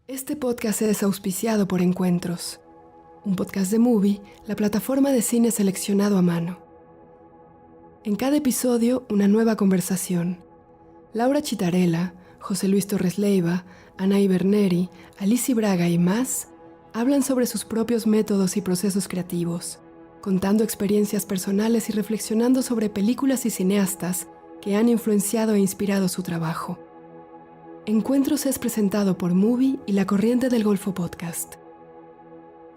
Este podcast es auspiciado por Encuentros, un podcast de Movie, la plataforma de cine seleccionado a mano. En cada episodio, una nueva conversación. Laura Chitarella, José Luis Torres Leiva, Anaí Berneri, Alicia Braga y más hablan sobre sus propios métodos y procesos creativos, contando experiencias personales y reflexionando sobre películas y cineastas que han influenciado e inspirado su trabajo. Encuentros es presentado por Movie y La Corriente del Golfo Podcast.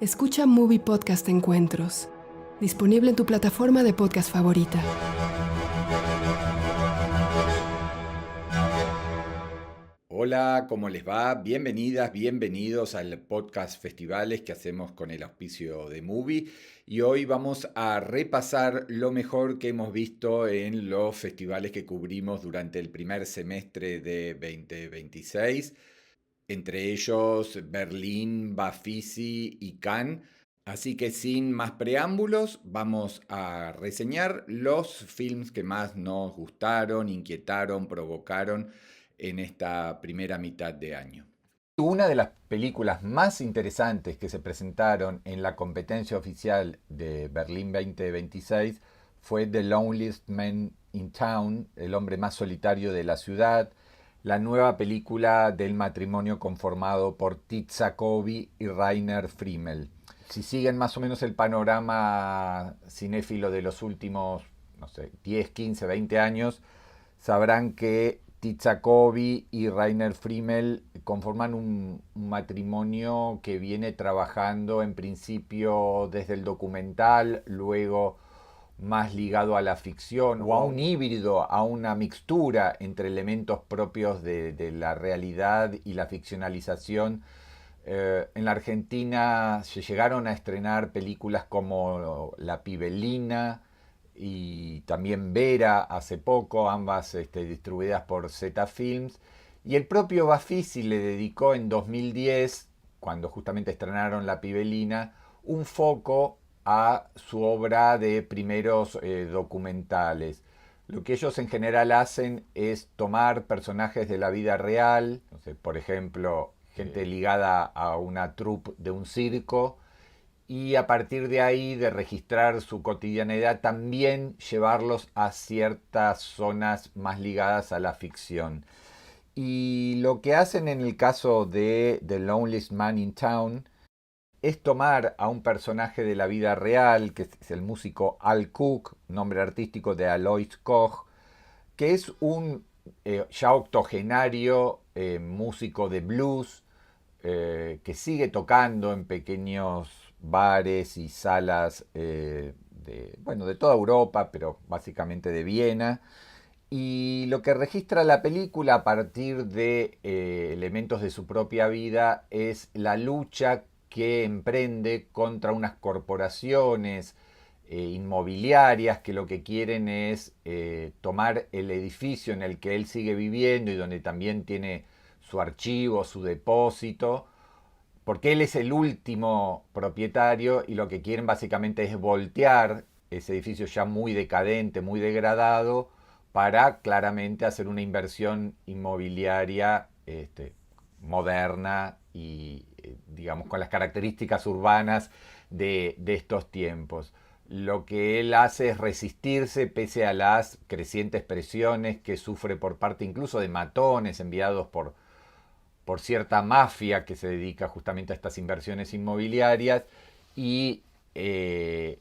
Escucha Movie Podcast Encuentros, disponible en tu plataforma de podcast favorita. Hola, ¿cómo les va? Bienvenidas, bienvenidos al podcast Festivales que hacemos con el auspicio de Movie. Y hoy vamos a repasar lo mejor que hemos visto en los festivales que cubrimos durante el primer semestre de 2026. Entre ellos Berlín, Bafisi y Cannes. Así que sin más preámbulos, vamos a reseñar los films que más nos gustaron, inquietaron, provocaron en esta primera mitad de año. Una de las películas más interesantes que se presentaron en la competencia oficial de Berlín 2026 fue The Loneliest Man in Town, El hombre más solitario de la ciudad, la nueva película del matrimonio conformado por Titsa Kobi y Rainer Frimmel. Si siguen más o menos el panorama cinéfilo de los últimos, no sé, 10, 15, 20 años, sabrán que Titsa Kobi y Rainer Frimmel conforman un matrimonio que viene trabajando en principio desde el documental, luego más ligado a la ficción o a un híbrido, a una mixtura entre elementos propios de la realidad y la ficcionalización. En la Argentina se llegaron a estrenar películas como La Pibelina y también Vera hace poco, ambas distribuidas por Zeta Films. Y el propio Bafisi le dedicó en 2010, cuando justamente estrenaron La Pibelina, un foco a su obra de primeros documentales. Lo que ellos en general hacen es tomar personajes de la vida real, no sé, por ejemplo, gente ligada a una troupe de un circo, y a partir de ahí, de registrar su cotidianidad, también llevarlos a ciertas zonas más ligadas a la ficción. Y lo que hacen en el caso de The Loneliest Man in Town es tomar a un personaje de la vida real, que es el músico Al Cook, nombre artístico de Alois Koch, que es un ya octogenario músico de blues, que sigue tocando en pequeños bares y salas de toda Europa, pero básicamente de Viena. Y lo que registra la película a partir de elementos de su propia vida es la lucha que emprende contra unas corporaciones inmobiliarias que lo que quieren es tomar el edificio en el que él sigue viviendo y donde también tiene su archivo, su depósito, porque él es el último propietario y lo que quieren básicamente es voltear ese edificio ya muy decadente, muy degradado, para claramente hacer una inversión inmobiliaria moderna y, digamos, con las características urbanas de estos tiempos. Lo que él hace es resistirse pese a las crecientes presiones que sufre por parte incluso de matones enviados por cierta mafia que se dedica justamente a estas inversiones inmobiliarias y en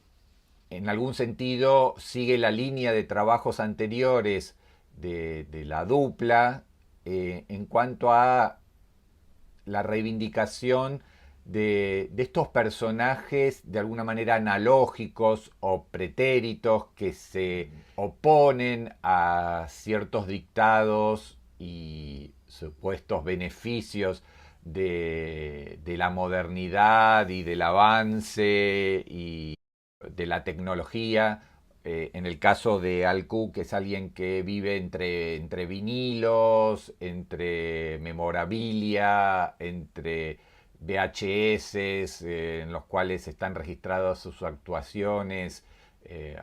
algún sentido sigue la línea de trabajos anteriores de la dupla en cuanto a la reivindicación de estos personajes de alguna manera analógicos o pretéritos que se oponen a ciertos dictados y supuestos beneficios de la modernidad y del avance y de la tecnología. En el caso de Al Cook, que es alguien que vive entre vinilos, entre memorabilia, entre VHS en los cuales están registradas sus actuaciones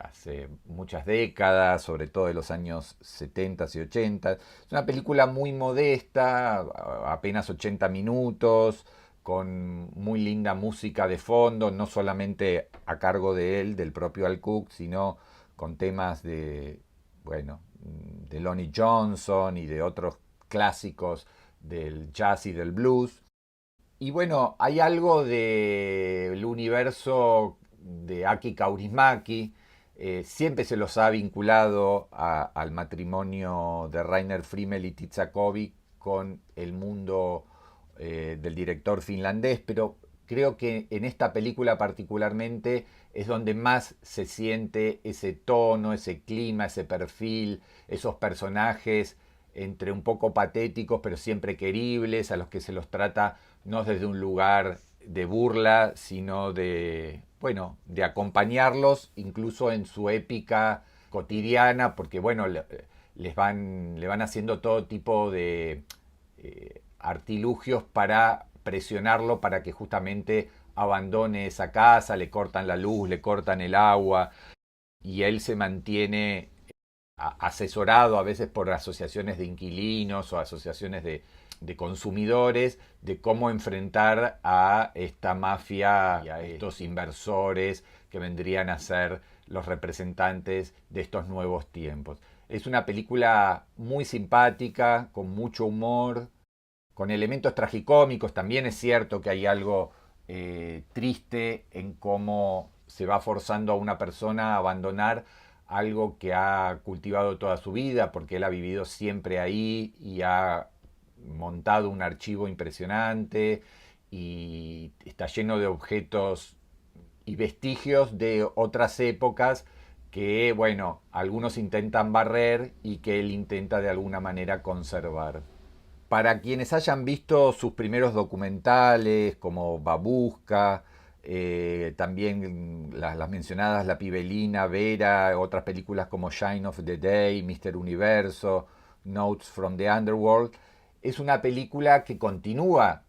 hace muchas décadas, sobre todo de los años 70 y 80. Es una película muy modesta, apenas 80 minutos, con muy linda música de fondo, no solamente a cargo de él, del propio Al Cook, sino con temas de, bueno, de Lonnie Johnson y de otros clásicos del jazz y del blues. Y bueno, hay algo del universo de Aki Kaurismäki. Siempre se los ha vinculado al matrimonio de Rainer Frimmel y Titsakovi con el mundo del director finlandés, pero creo que en esta película particularmente es donde más se siente ese tono, ese clima, ese perfil, esos personajes entre un poco patéticos pero siempre queribles, a los que se los trata no desde un lugar de burla, sino de, bueno, de acompañarlos incluso en su épica cotidiana, porque bueno, le van haciendo todo tipo de artilugios para presionarlo para que justamente abandone esa casa, le cortan la luz, le cortan el agua, y él se mantiene asesorado a veces por asociaciones de inquilinos o asociaciones de consumidores, de cómo enfrentar a esta mafia y a estos inversores que vendrían a ser los representantes de estos nuevos tiempos. Es una película muy simpática, con mucho humor, con elementos tragicómicos. También es cierto que hay algo triste en cómo se va forzando a una persona a abandonar algo que ha cultivado toda su vida, porque él ha vivido siempre ahí y ha montado un archivo impresionante y está lleno de objetos y vestigios de otras épocas que, bueno, algunos intentan barrer y que él intenta de alguna manera conservar. Para quienes hayan visto sus primeros documentales como Babushka, también las mencionadas La Pibelina, Vera, otras películas como Shine of the Day, Mister Universo, Notes from the Underworld, es una película que continúa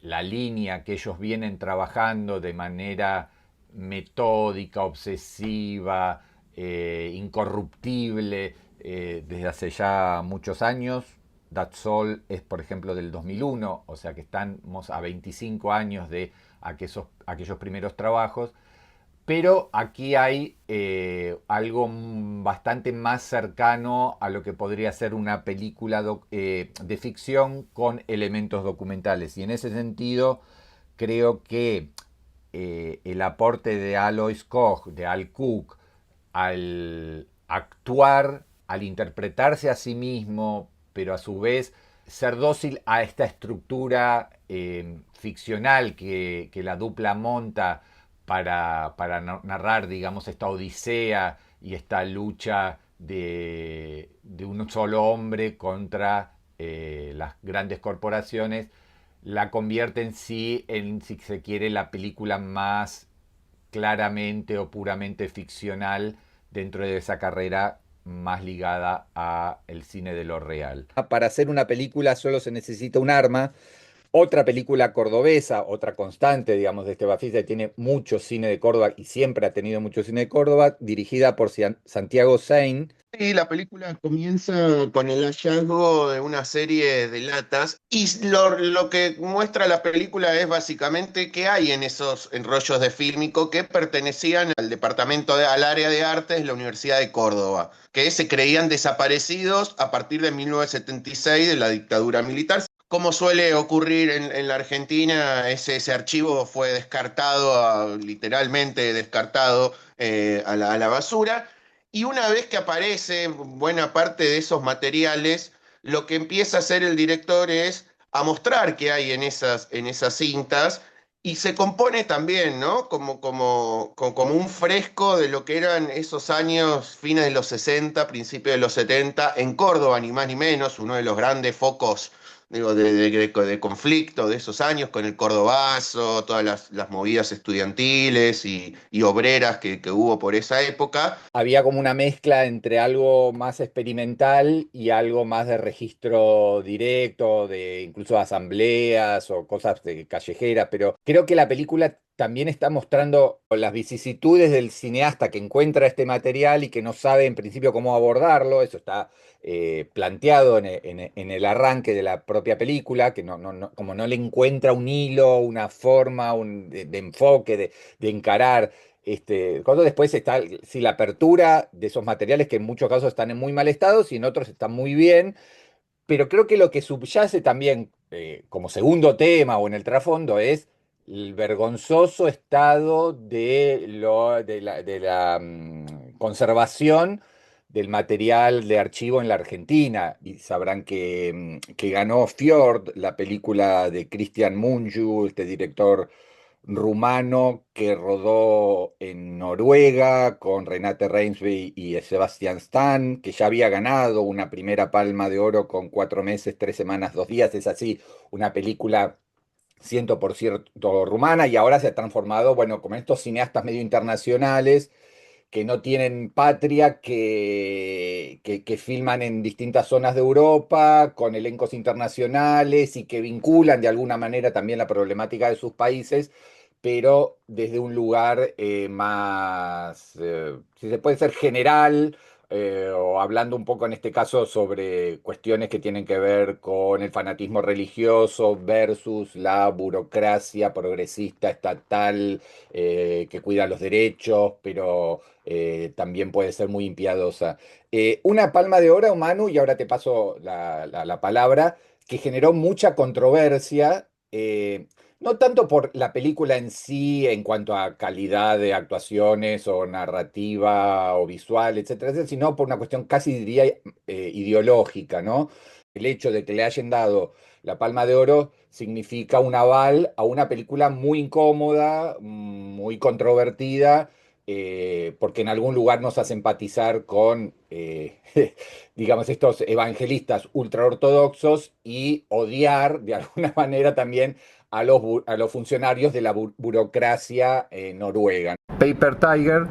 la línea que ellos vienen trabajando de manera metódica, obsesiva, incorruptible, desde hace ya muchos años. That's All es, por ejemplo, del 2001, o sea que estamos a 25 años de aquellos primeros trabajos, pero aquí hay algo bastante más cercano a lo que podría ser una película de ficción con elementos documentales. Y en ese sentido, creo que el aporte de Alois Koch, de Al Cook, al actuar, al interpretarse a sí mismo, pero a su vez ser dócil a esta estructura ficcional que la dupla monta para narrar, digamos, esta odisea y esta lucha de un solo hombre contra las grandes corporaciones, la convierte en sí en, si se quiere, la película más claramente o puramente ficcional dentro de esa carrera más ligada a el cine de lo real. Para hacer una película solo se necesita un arma. Otra película cordobesa, otra constante, digamos, de este bafista, que tiene mucho cine de Córdoba y siempre ha tenido mucho cine de Córdoba, dirigida por Santiago Sein. Sí, la película comienza con el hallazgo de una serie de latas y lo que muestra la película es básicamente que hay en esos rollos de fílmico que pertenecían al al área de artes de la Universidad de Córdoba, que se creían desaparecidos a partir de 1976 de la dictadura militar. Como suele ocurrir en la Argentina, ese archivo fue descartado, literalmente descartado a la basura. Y una vez que aparece buena parte de esos materiales, lo que empieza a hacer el director es a mostrar qué hay en esas cintas y se compone también, ¿no? Como un fresco de lo que eran esos años, fines de los 60, principios de los 70, en Córdoba, ni más ni menos, uno de los grandes focos, digo, de conflicto de esos años con el Cordobazo, todas las movidas estudiantiles y obreras que hubo por esa época. Había como una mezcla entre algo más experimental y algo más de registro directo, de incluso asambleas o cosas callejeras, pero creo que la película también está mostrando las vicisitudes del cineasta que encuentra este material y que no sabe en principio cómo abordarlo. Eso está planteado en el arranque de la propia película, que como no le encuentra un hilo, una forma de enfoque, de encarar. Cuando después está sí, la apertura de esos materiales que en muchos casos están en muy mal estado y en otros están muy bien, pero creo que lo que subyace también como segundo tema o en el trasfondo es el vergonzoso estado de la conservación del material de archivo en la Argentina. Y sabrán que ganó Fjord, la película de Cristian Mungiu, este director rumano que rodó en Noruega con Renate Reinsve y Sebastian Stan, que ya había ganado una primera Palma de Oro con 4 meses, 3 semanas, 2 días. Es así, una película 100% rumana, y ahora se ha transformado, bueno, como estos cineastas medio internacionales que no tienen patria, que filman en distintas zonas de Europa, con elencos internacionales y que vinculan de alguna manera también la problemática de sus países, pero desde un lugar más, si se puede ser general, o hablando un poco en este caso sobre cuestiones que tienen que ver con el fanatismo religioso versus la burocracia progresista estatal que cuida los derechos, pero también puede ser muy impiadosa. Una Palma de Oro, Manu, y ahora te paso la palabra, que generó mucha controversia. No tanto por la película en sí, en cuanto a calidad de actuaciones o narrativa o visual, etcétera, etcétera, sino por una cuestión casi diría ideológica, ¿no? El hecho de que le hayan dado la Palma de Oro significa un aval a una película muy incómoda, muy controvertida, porque en algún lugar nos hace empatizar con, digamos, estos evangelistas ultraortodoxos y odiar de alguna manera también a los funcionarios de la burocracia noruega. Paper Tiger,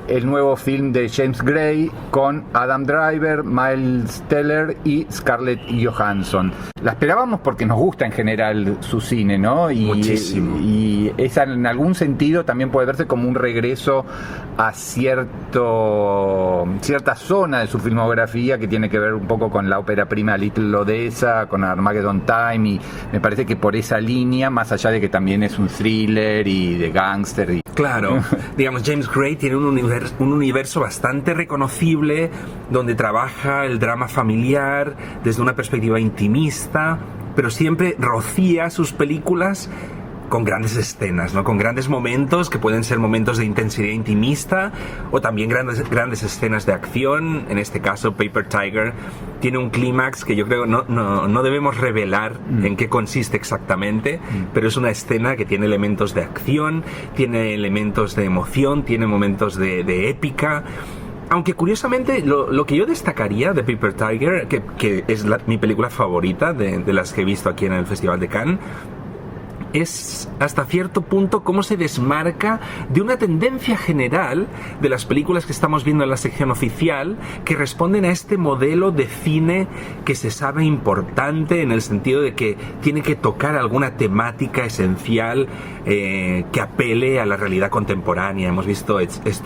el nuevo film de James Gray con Adam Driver, Miles Teller y Scarlett Johansson. La esperábamos porque nos gusta en general su cine, ¿no? Muchísimo. Y esa en algún sentido también puede verse como un regreso a cierta zona de su filmografía que tiene que ver un poco con la ópera prima Little Odessa, con Armageddon Time, y me parece que por esa línea, más allá de que también es un thriller y de gángster. Claro, digamos, James Gray tiene un universo bastante reconocible donde trabaja el drama familiar desde una perspectiva intimista, pero siempre rocía sus películas con grandes escenas, ¿no? Con grandes momentos que pueden ser momentos de intensidad intimista o también grandes escenas de acción. En este caso, Paper Tiger tiene un clímax que yo creo no debemos revelar en qué consiste exactamente, pero es una escena que tiene elementos de acción, tiene elementos de emoción, tiene momentos de épica. Aunque curiosamente lo que yo destacaría de Paper Tiger, que es mi película favorita de las que he visto aquí en el Festival de Cannes, es hasta cierto punto cómo se desmarca de una tendencia general de las películas que estamos viendo en la sección oficial, que responden a este modelo de cine que se sabe importante en el sentido de que tiene que tocar alguna temática esencial que apele a la realidad contemporánea. Hemos visto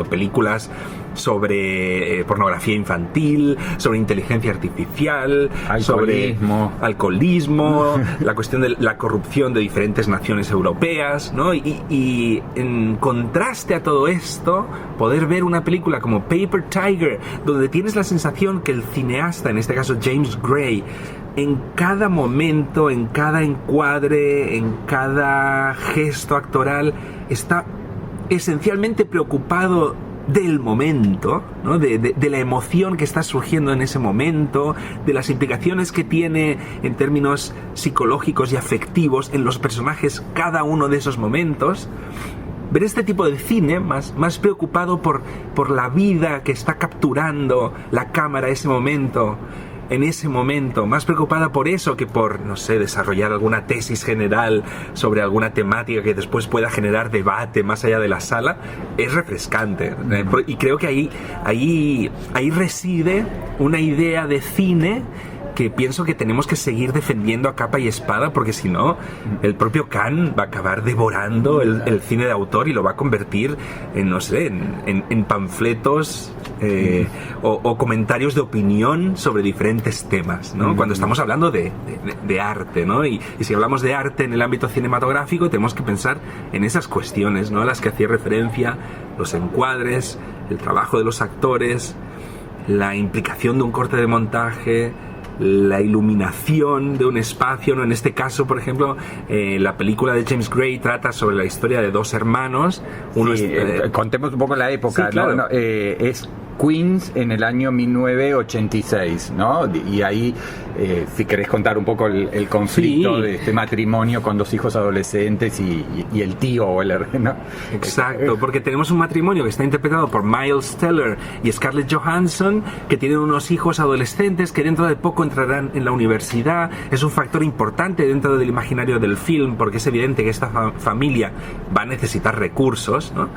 películas sobre pornografía infantil, sobre inteligencia artificial, sobre alcoholismo, la cuestión de la corrupción de diferentes naciones europeas, ¿no? Y en contraste a todo esto, poder ver una película como Paper Tiger, donde tienes la sensación que el cineasta, en este caso James Gray, en cada momento, en cada encuadre, en cada gesto actoral, está esencialmente preocupado del momento, ¿no? de la emoción que está surgiendo en ese momento, de las implicaciones que tiene en términos psicológicos y afectivos en los personajes cada uno de esos momentos. Ver este tipo de cine más preocupado por la vida que está capturando la cámara en ese momento, más preocupada por eso que por, no sé, desarrollar alguna tesis general sobre alguna temática que después pueda generar debate más allá de la sala, es refrescante. Y creo que ahí reside una idea de cine que pienso que tenemos que seguir defendiendo a capa y espada, porque si no, el propio Cannes va a acabar devorando el cine de autor y lo va a convertir en, no sé, en panfletos o comentarios de opinión sobre diferentes temas, ¿no? Cuando estamos hablando de arte, ¿no? Y si hablamos de arte en el ámbito cinematográfico, tenemos que pensar en esas cuestiones, ¿no? A las que hacía referencia, los encuadres, el trabajo de los actores, la implicación de un corte de montaje, la iluminación de un espacio, ¿no? En este caso, por ejemplo, la película de James Gray trata sobre la historia de dos hermanos. Uno contemos un poco la época, sí, claro. ¿no? Es Queens en el año 1986, ¿no? Y ahí, si querés contar un poco el conflicto de este matrimonio con dos hijos adolescentes y el tío o el hermano. Exacto, porque tenemos un matrimonio que está interpretado por Miles Teller y Scarlett Johansson, que tienen unos hijos adolescentes que dentro de poco entrarán en la universidad. Es un factor importante dentro del imaginario del film, porque es evidente que esta familia va a necesitar recursos, ¿no?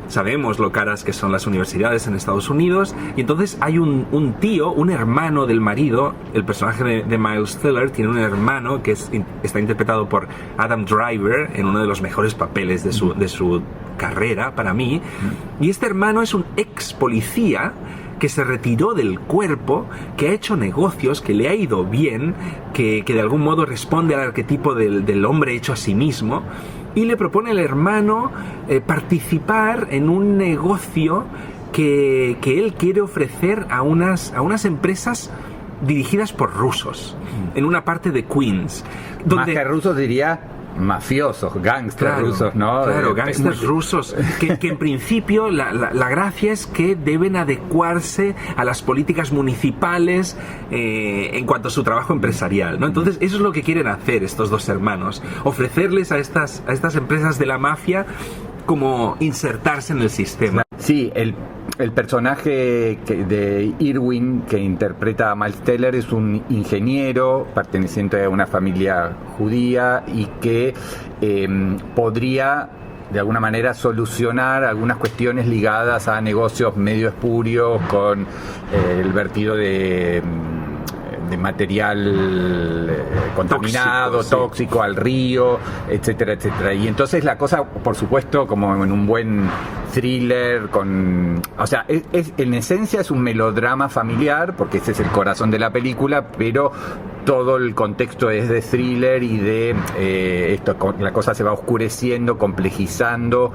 Sabemos lo caras que son las universidades en Estados Unidos, y entonces hay un tío, un hermano del marido. El personaje de Miles Teller tiene un hermano que está interpretado por Adam Driver en uno de los mejores papeles de su carrera para mí, y este hermano es un ex policía que se retiró del cuerpo, que ha hecho negocios, que le ha ido bien, que de algún modo responde al arquetipo del hombre hecho a sí mismo, y le propone al hermano participar en un negocio que él quiere ofrecer a unas empresas dirigidas por rusos, en una parte de Queens. Donde, más que rusos diría mafiosos, gángsters rusos, ¿no? Claro, gángsters rusos, que en principio la gracia es que deben adecuarse a las políticas municipales en cuanto a su trabajo empresarial, ¿no? Entonces eso es lo que quieren hacer estos dos hermanos, ofrecerles a estas empresas de la mafia como insertarse en el sistema. Sí, el personaje de Irwin que interpreta a Miles Teller es un ingeniero perteneciente a una familia judía y que podría de alguna manera solucionar algunas cuestiones ligadas a negocios medio espurios con el vertido de material contaminado, tóxico al río, etcétera, etcétera. Y entonces la cosa, por supuesto, como en un buen thriller, o sea, en esencia es un melodrama familiar, porque ese es el corazón de la película, pero todo el contexto es de thriller y de la cosa se va oscureciendo, complejizando,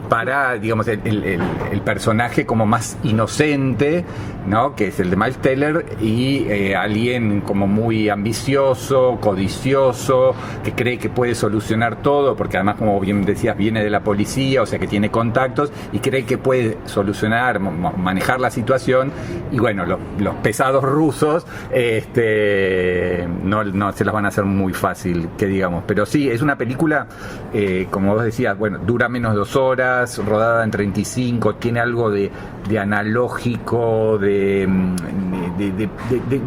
para, digamos, el personaje como más inocente, ¿no? Que es el de Miles Teller, y alguien como muy ambicioso, codicioso, que cree que puede solucionar todo, porque además, como bien decías, viene de la policía, o sea que tiene contactos, y cree que puede solucionar, manejar la situación, y bueno, los pesados rusos no se las van a hacer muy fácil, que digamos. Pero sí, es una película, como vos decías, bueno, dura menos de 2 horas, rodada en 35, tiene algo de analógico, de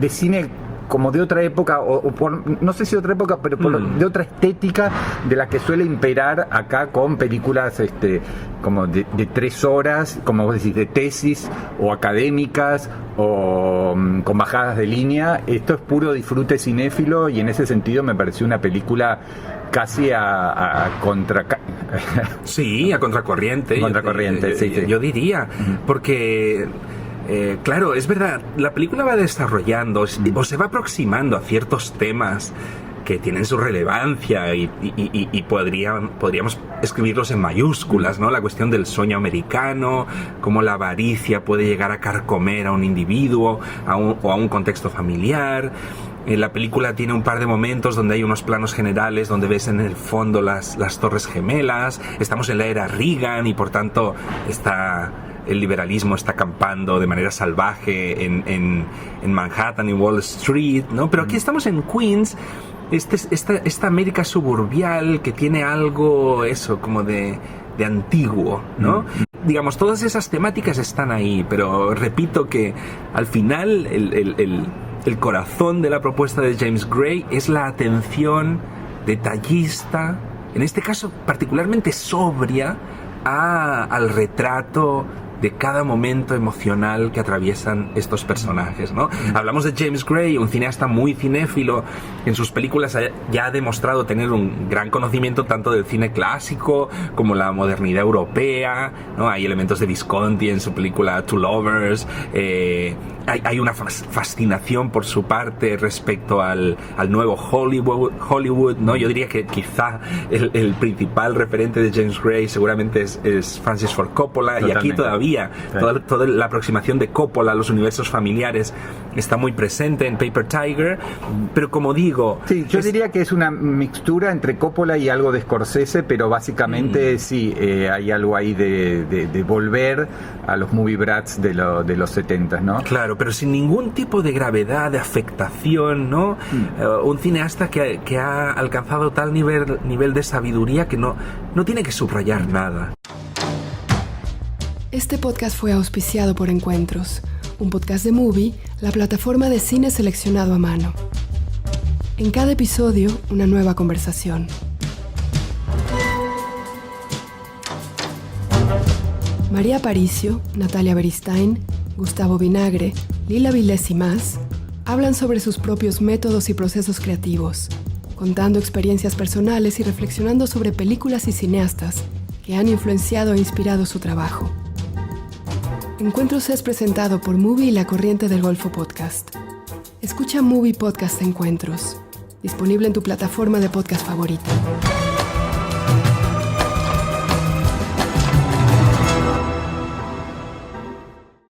cine como de otra época, no sé si de otra época, pero de otra estética de la que suele imperar acá con películas como de 3 horas, como vos decís, de tesis o académicas o con bajadas de línea. Esto es puro disfrute cinéfilo, y en ese sentido me pareció una película casi a contracorriente. Contracorriente, sí. Yo diría, porque claro, es verdad, la película va desarrollando o se va aproximando a ciertos temas que tienen su relevancia y podríamos escribirlos en mayúsculas, ¿no? La cuestión del sueño americano, cómo la avaricia puede llegar a carcomer a un individuo o a un contexto familiar. La película tiene un par de momentos donde hay unos planos generales donde ves en el fondo las Torres Gemelas. Estamos en la era Reagan y por tanto el liberalismo está campando de manera salvaje en Manhattan y Wall Street, ¿no? Pero aquí estamos en Queens, esta América suburbial que tiene algo, eso, como de antiguo, ¿no? Digamos, todas esas temáticas están ahí, pero repito que al final el corazón de la propuesta de James Gray es la atención detallista, en este caso particularmente sobria, al retrato de cada momento emocional que atraviesan estos personajes, ¿no? Hablamos de James Gray, un cineasta muy cinéfilo. En sus películas ya ha demostrado tener un gran conocimiento tanto del cine clásico como la modernidad europea, ¿no? Hay elementos de Visconti en su película Two Lovers. Hay una fascinación por su parte respecto al nuevo Hollywood, ¿no? Yo diría que quizá el principal referente de James Gray seguramente es Francis Ford Coppola. Totalmente. Y aquí todavía toda la aproximación de Coppola a los universos familiares está muy presente en Paper Tiger, pero como digo... Sí, yo diría que es una mixtura entre Coppola y algo de Scorsese, pero básicamente sí, hay algo ahí de volver a los movie brats de los 70, ¿no? Claro, pero sin ningún tipo de gravedad, de afectación, ¿no? Un cineasta que ha alcanzado tal nivel de sabiduría que no tiene que subrayar nada. Este podcast fue auspiciado por Encuentros, un podcast de Movie, la plataforma de cine seleccionado a mano. En cada episodio, una nueva conversación. María Aparicio, Natalia Beristain, Gustavo Vinagre, Lila Vilés y más hablan sobre sus propios métodos y procesos creativos, contando experiencias personales y reflexionando sobre películas y cineastas que han influenciado e inspirado su trabajo. Encuentros es presentado por Movie y La Corriente del Golfo Podcast. Escucha Movie Podcast Encuentros, disponible en tu plataforma de podcast favorita.